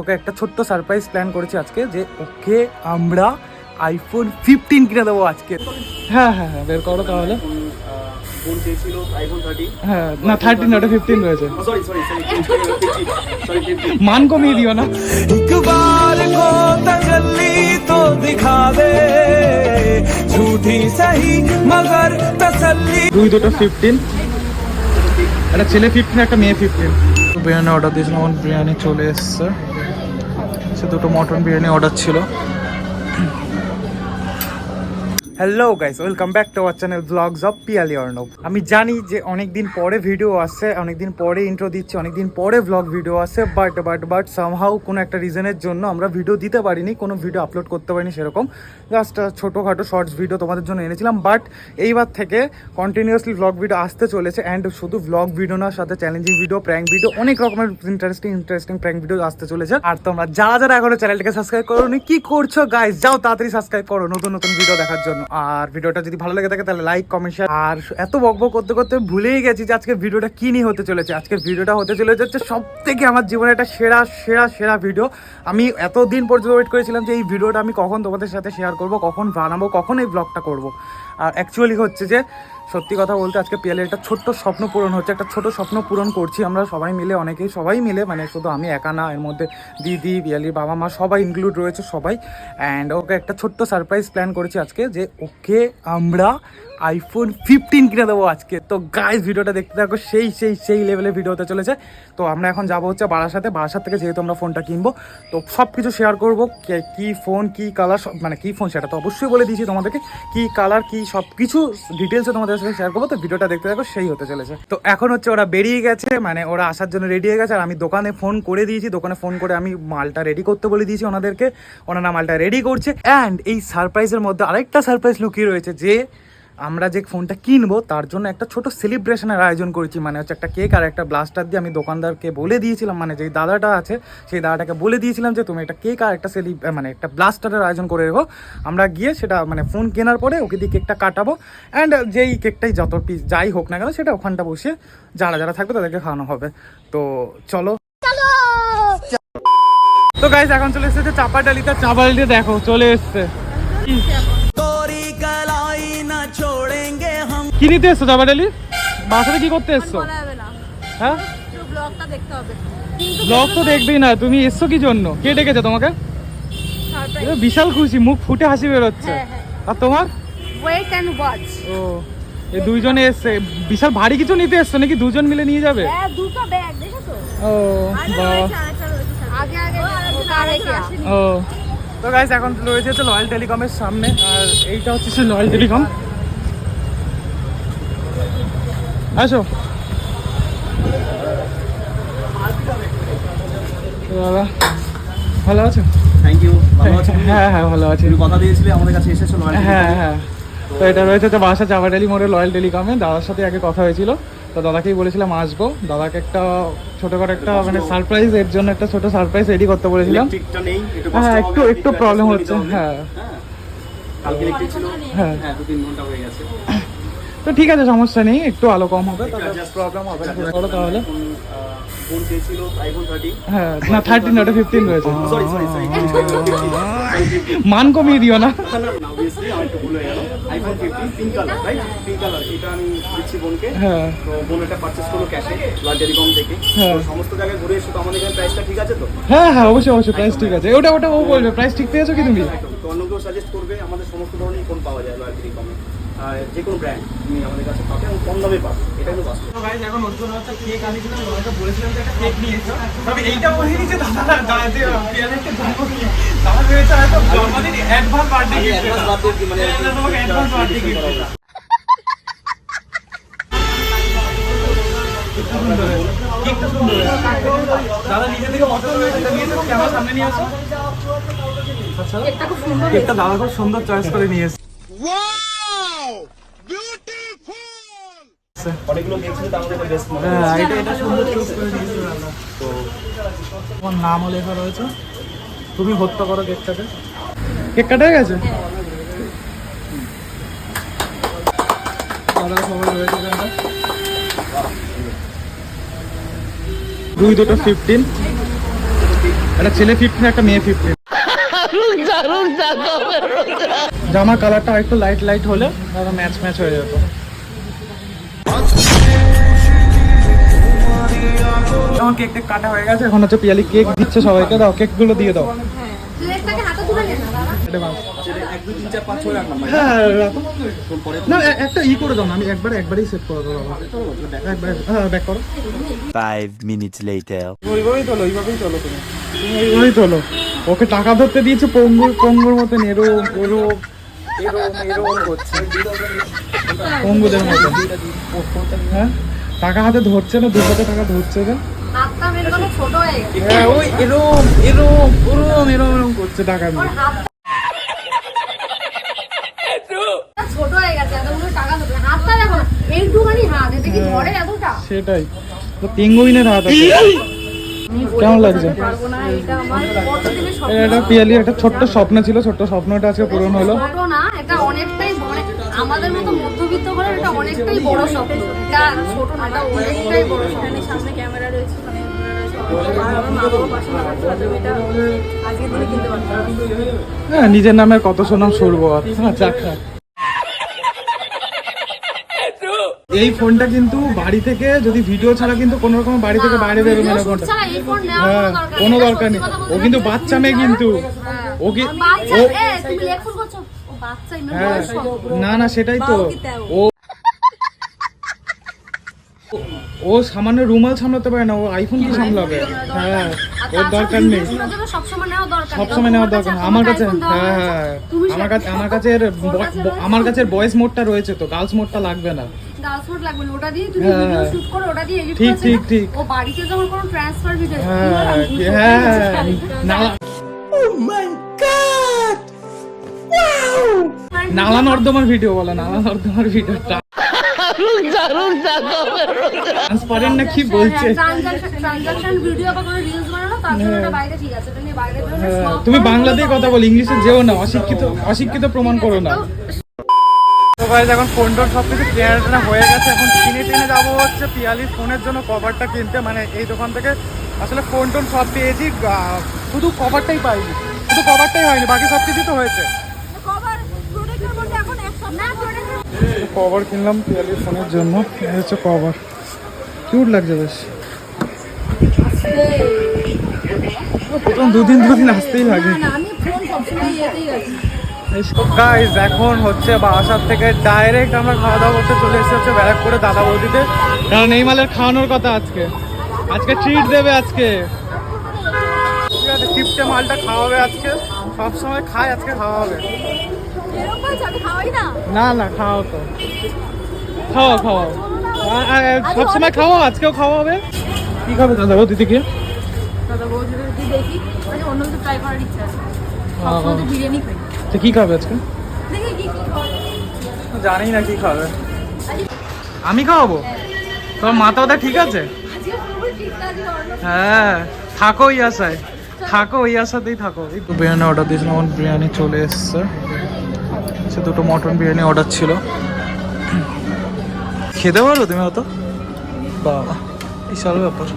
ওকে একটা ছোট্ট surprise plan করেছি আজকে, যে ওকে আমরা আইফোন 15 কিনে দেবো আজকে। হ্যাঁ হ্যাঁ হ্যাঁ, বের করো তাহলে। ফোন চেয়েছিল আইফোন 30। হ্যাঁ না, 13 না, ওটা 15 রয়েছে। Sorry sorry sorry 15। মান কমিয়ে দিও না। একবার কো তজল্লি তো দিখা দে ঝুঠি সহি মগর তসল্লি। দুটো 15, একটা ছেলে 15 একটা মেয়ে 15। বিরিয়ানি অর্ডার দিয়েছিলাম, আমার বিরিয়ানি চলে এসছে। সে দুটো মটন বিরিয়ানি অর্ডার ছিল। Hello guys, welcome back to our channel blogs of Piyali Arnab. আমি জানি যে অনেকদিন পরে ভিডিও আসছে, অনেকদিন পরে ইন্ট্রো দিচ্ছি, অনেকদিন পরে ব্লগ ভিডিও আসছে, বাট সামহাউ কোনো একটা রিজনের জন্য আমরা ভিডিও দিতে পারিনি, কোনো ভিডিও আপলোড করতে পারিনি সেরকম। জাস্ট ছোটোখাটো শর্টস ভিডিও তোমাদের জন্য এনেছিলাম, বাট এইবার থেকে কন্টিনিউয়াসলি ব্লগ ভিডিও আসতে চলেছে। অ্যান্ড শুধু ব্লগ ভিডিও না, সাথে চ্যালেঞ্জিং ভিডিও, প্র্যাঙ্ক ভিডিও, অনেক রকমের ইন্টারেস্টিং প্র্যাঙ্ক ভিডিও আসতে চলেছে। আর তোমরা যারা এখনো চ্যানেলটাকে সাবস্ক্রাইব করোনি, কি করছো গাইস? যাও তাড়াতাড়ি সাবস্ক্রাইব করো নতুন ভিডিও দেখার জন্য। আর ভিডিওটা যদি ভালো লেগে থাকে তাহলে লাইক, কমেন্ট, শেয়ার। আর এত বকবক করতে করতে ভুলেই গেছি যে আজকের ভিডিওটা কি নিয়ে হতে চলেছে। আজকের ভিডিওটা হতে চলেছে সব থেকে আমার জীবনে একটা সেরা ভিডিও। আমি এতদিন পর্যন্ত ওয়েট করেছিলাম যে এই ভিডিওটা আমি কখন তোমাদের সাথে শেয়ার করব, কখন বানাবো, কখন এই ব্লগটা করব। আর অ্যাকচুয়ালি হচ্ছে যে সত্যি কথা বলতে আজকে পিয়ালের একটা ছোট্ট স্বপ্ন পূরণ হচ্ছে, একটা ছোট স্বপ্ন পূরণ করছি আমরা সবাই মিলে, সবাই মিলে, মানে শুধু আমি একা না, এর মধ্যে দিদি, পিয়ালির বাবা মা সবাই ইনক্লুড রয়েছে সবাই। অ্যান্ড ওকে একটা ছোট্ট সারপ্রাইজ প্ল্যান করেছি আজকে, যে ওকে আমরা আইফোন 15 কিনে দেবো আজকে। তো গাইস ভিডিওটা দেখতে থাকো, সেই লেভেলের ভিডিও হতে চলেছে। তো আমরা এখন যাবো হচ্ছে বারাসাত থেকে, যেহেতু আমরা ফোনটা কিনবো, তো সব কিছু শেয়ার করবো, কি ফোন, কি কালার, মানে কি ফোন সেটা তো অবশ্যই বলে দিয়েছি তোমাদেরকে, কি কালার, কি সব কিছু ডিটেলসে তোমাদের সাথে শেয়ার করবো। তো ভিডিওটা দেখতে থাকো, সেই হতে চলেছে। তো এখন হচ্ছে ওরা বেরিয়ে গেছে, মানে ওরা আসার জন্য রেডি হয়ে গেছে। আর আমি দোকানে ফোন করে দিয়েছি, দোকানে ফোন করে আমি মালটা রেডি করতে বলে দিয়েছি ওনাদেরকে, ওনারা মালটা রেডি করছে। অ্যান্ড এই সারপ্রাইজের মধ্যে আরেকটা সারপ্রাইজ লুকিয়ে রয়েছে, যে আমরা যে ফোনটা কিনবো তার জন্য একটা ছোট সেলিব্রেশনের আয়োজন করেছি। মানে হচ্ছে একটা কেক আর একটা ব্লাস্টার দিয়ে আমি দোকানদারকে বলে দিয়েছিলাম, মানে যেই দাদাটা আছে সেই দাদাটাকে বলে দিয়েছিলাম যে তুমি একটা কেক আর একটা মানে একটা ব্লাস্টারের আয়োজন করে রেখো। আমরা গিয়ে সেটা মানে ফোন কেনার পরে ওকে দিয়ে কেকটা কাটাবো। অ্যান্ড যেই কেকটাই যত পিস যাই হোক না কেন, সেটা ওখানটা বসে যারা থাকবে তাদেরকে খাওয়ানো হবে। তো চলো। তো গাইস এখন চলে এসেছে চাপাডালিতে দেখো চলে এসছে। কি নিতে এসছো চাপাডালি? বাসাতে কি করতে এসছো? হ্যাঁ ব্লগ তো দেখবেই না, তুমি এসছো কি জন্য? কে ডেকেছে তোমাকে? বিশাল খুশি, মুখ ফুটে হাসি বেরোচ্ছে। আর তোমার? Wait and watch. ও এই দুইজনে এসছে, বিশাল ভারী কিছু নিতে এসছো নাকি? দুজন মিলে নিয়ে যাবে? হ্যাঁ দুটো ব্যাগ দেখেছো? ও বাহ, ও তো গাইস এখন রয়েছে হচ্ছে লয়াল টেলিকমের সামনে, আর এইটা হচ্ছে সে লয়াল টেলিকম। আসো দাদা, ভালো আছো? Thank you. ভালো আছো? হ্যাঁ ভালো আছি। তুমি কথা দিয়েছিলে আমাদের কাছে এসেছো। হ্যাঁ তো এটা রয়েছে তো বাসা চাপাডালি মোড়ে লয়াল টেলিকমে। দাদার সাথে আগে কথা হয়েছিল, তো দাদাকেই বলেছিলাম আসবো। দাদাকে একটা ছোটখাটো একটা মানে সারপ্রাইজ, এর জন্য একটা ছোট সারপ্রাইজ রেডি করতে বলেছিলাম। হ্যাঁ একটু প্রবলেম হচ্ছে। হ্যাঁ কালকে ইলেকট্রিক ছিল। হ্যাঁ 2-3 ঘন্টা হয়ে গেছে। তো ঠিক আছে, সমস্যা নেই, একটু আলো কম হবে, প্রবলেম হবে না। তাহলে ফোন চেয়েছিল আইফোন 30। হ্যাঁ না 13 না, ওটা 15 রয়েছে। সরি মান কমিয়ে দিও না। অবভিয়াসলি আমার একটু ভুল হয়ে গেল। IPhone 15 pink colour, right? Pink colour এটা আমি দিচ্ছি বোনকে। হ্যাঁ তো বোন এটা পারচেজ করলো ক্যাশে লয়াল টেলিকম থেকে। হ্যাঁ। তো সমস্ত জায়গায় ঘুরে এসে তো আমাদের এখানে প্রাইসটা ঠিক আছে তো? হ্যাঁ অবশ্যই প্রাইস ঠিক আছে। ওটা ও বলবে প্রাইস ঠিক পেয়েছো কি তুমি? তো অন্য কেউ সাজেস্ট করবে, আমাদের সমস্ত ধরনের ফোন পাওয়া যায় লয়াল টেলিকমে। আর যে কোনো ব্র্যান্ড তুমি আমাদের কাছে পাবে এবং কম দামে পাবে, এটা কিন্তু বাস্তব। গাইস এখন ওর জন্য একটা কেক আনিয়েছিলাম, তোমাকে বলেছিলাম যে একটা কেক নিয়ে এসো। তবে এইটা বলিনি যে দাদা যে পিয়ালেরকে জন্মদিন, দাদা ভেবেছে হয়তো জন্মদিন advance birthday gift. Advance birthday মানে তোমাকে অ্যাডভান্স বার্থডে গিফট দিলাম। কেকটা সুন্দর, দাদা নিজে থেকে অর্ডার করে এটা নিয়ে এসো, ক্যামেরা সামনে নিয়ে আসো। আচ্ছা কেকটা খুব সুন্দর। কেকটা দাদা খুব সুন্দর চয়েস করে নিয়ে এসেছে। অনেকগুলো কেক ছিল, তার মধ্যে বেস্ট মনে হ্যাঁ এটা সুন্দর চুজ করে দিয়েছে দাদা। তো তোমার নামও লেখা রয়েছে, তুমি হত্যা করো কেকটাকে। কেক কাটা হয়ে গেছে? দাদা সবাই রয়েছে এখানটা। দুটো 15, একটা ছেলে 15, একটা মেয়ে 15। জামার কালারটা একটু লাইট লাইট হলে দাদা ম্যাচ ম্যাচ হয়ে যেত। আমার কেক টেক কাটা হয়ে গেছে, এখন হচ্ছে পিয়ালি কেক দিচ্ছে সবাইকে। দাও কেক গুলো দিয়ে দাও। প্লেটটাকে হাতে তুলে নে না দাদা। এটা বাস। 1 2 3 4 5 6 রাখলাম ভাই। হ্যাঁ রাখো। পরে না একটা ই করে দাও না, আমি একবারই সেট করে দেবো বাবা। একবার হ্যাঁ ব্যাক করো। 5 minutes later. ওইভাবেই চলো তুমি ওইভাবেই চলো। ওকে টাকা ধরতে দিয়েছে পঙ্গুর মতন এরম করছে পঙ্গুদের মতন। হ্যাঁ টাকা হাতে ধরছে না, 200 টাকা ধরছে না। হাতটা মেরে গেল ছোট হয়ে গেছে। হ্যাঁ ওই এরম করছে টাকা ওর নিয়ে। হাতটা ছোট হয়ে গেছে, এতগুলো টাকা ধরবে। হাতটা দেখো না, এইটুখানি হাত, এতে কি ধরে এতটা? সেটাই তো, পেঙ্গুইনের হাত আছে। কেমন লাগছে? পারবো না, এটা আমার কতদিনের স্বপ্ন। এটা পিয়ালি একটা ছোট্ট স্বপ্ন ছিল, ছোট্ট স্বপ্নটা আজকে পূরণ হলো। ছোট না, এটা অনেকটাই বড়। আমাদের মতো মধ্যবিত্ত ঘরে এটা অনেকটাই বড় স্বপ্ন। এটা ছোট না, এটা অনেকটাই বড় স্বপ্ন। সামনে ক্যামেরা রয়েছে, মানে আমার মা বাবা পাশে না থাকতে পারতাম, এটা আজকের দিনে কিনতে পারতাম। হ্যাঁ নিজের নামে কত সোনাম সরবো। আচ্ছা এই ফোনটা কিন্তু বাড়ি থেকে যদি ভিডিও ছাড়া কিন্তু কোনো রকম বাড়ি থেকে বাইরে বেরোবে না ফোনটা। ছাড়া এই ফোন নেওয়ার হ্যাঁ কোনো দরকার নেই। ও কিন্তু বাচ্চা মেয়ে কিন্তু। ও কি বাচ্চা, ও তুমি লেখফুল করছো, ও বাচ্চাই না, হ্যাঁ বয়স কম। না সেটাই তো। ও সামান্য রুমাল সামলাতে পারে না, ও আইফোন কি সামলাবে? হ্যাঁ ওর দরকার নেই, সবসময় নেওয়ার দরকার নেই। আমার কাছে হ্যাঁ আমার কাছে ভয়েস মোডটা রয়েছে তো, গার্লস মোডটা লাগবে না। গার্লস মোড লাগবে না, ওটা দিয়ে তুমি হ্যাঁ। ভিডিও শুট করো, ওটা দিয়ে এডিট ঠিক, করো। ঠিক, ঠিক। ও বাড়িতে যখন কোনো ট্রান্সফার ভিডিও নালা নর্দমার ভিডিও বলে, নালা নর্দমার ভিডিওটা ট্রান্সপারেন্ট না কি বলছে। ট্রানজাকশন ভিডিও বা কোনো রিলস বানানো, তার জন্য ওটা বাইরে ঠিক আছে, এটা নিয়ে বাইরে বেরোলে হ্যাঁ, সব তুমি বাংলা দিয়ে কথা বল, ইংলিশে যেও না, অশিক্ষিত প্রমাণ করো না। তো ভাই এখন ফোন টোন সব কিছু কেনাটা হয়ে গেছে, এখন টেনে যাবো হচ্ছে পিয়ালির ফোনের জন্য কভারটা কিনতে। মানে এই দোকান থেকে আসলে ফোন টোন সব পেয়েছি, শুধু কভারটাই পাইনি, শুধু কভারটাই হয়নি, বাকি সব কিছু তো হয়েছে। কভার প্রোডাক্টের মধ্যে এখন এক সপ্তাহ কভার কিনলাম পিয়ালির ফোনের জন্য। এই হচ্ছে কভার, কিউট লাগছে বেশ। প্রথম দুদিন আসতেই লাগে। আমি ফোন সবসময় ইয়েতেই রাখি। গাইস এখন হচ্ছে বাসার থেকে ডাইরেক্ট আমরা খাওয়া দাওয়া করতে চলে এসেছে ব্যারাকপুরে দাদা বৌদিতে, কারণ এই মালের খাওয়ানোর কথা আজকে ট্রিট দেবে। আজকে ঠিক আছে, টিপটে মালটা খাওয়াবে আজকে, সবসময় খায়, আজকে খাওয়াবে। না খাওয়াও তো, খাওয়াও সবসময় খাওয়াও, আজকেও খাওয়াবে। কি খাবে দাদা বৌদিতে কি? দাদা বৌদি দেখি, মানে অন্য কিছু ট্রাই করার ইচ্ছা আছে। সবসময় তো বিরিয়ানি খাই, তো কি খাবে আজকে? দেখি কি খাওয়া। জানি না কি খাবে। আমি খাওয়াবো? তোমার মাথা ওটা ঠিক আছে? আজকে পুরো ঠিকঠাক আছে, অন্য হ্যাঁ থাকো ওই আশাতেই থাকো। এই তো বিরিয়ানি অর্ডার দিয়েছিলাম, আমার বিরিয়ানি চলে এসছে। সে দুটো মটন বিরিয়ানি অর্ডার ছিল। খেতে পারো তুমি অত? বাবা বিশাল ব্যাপার।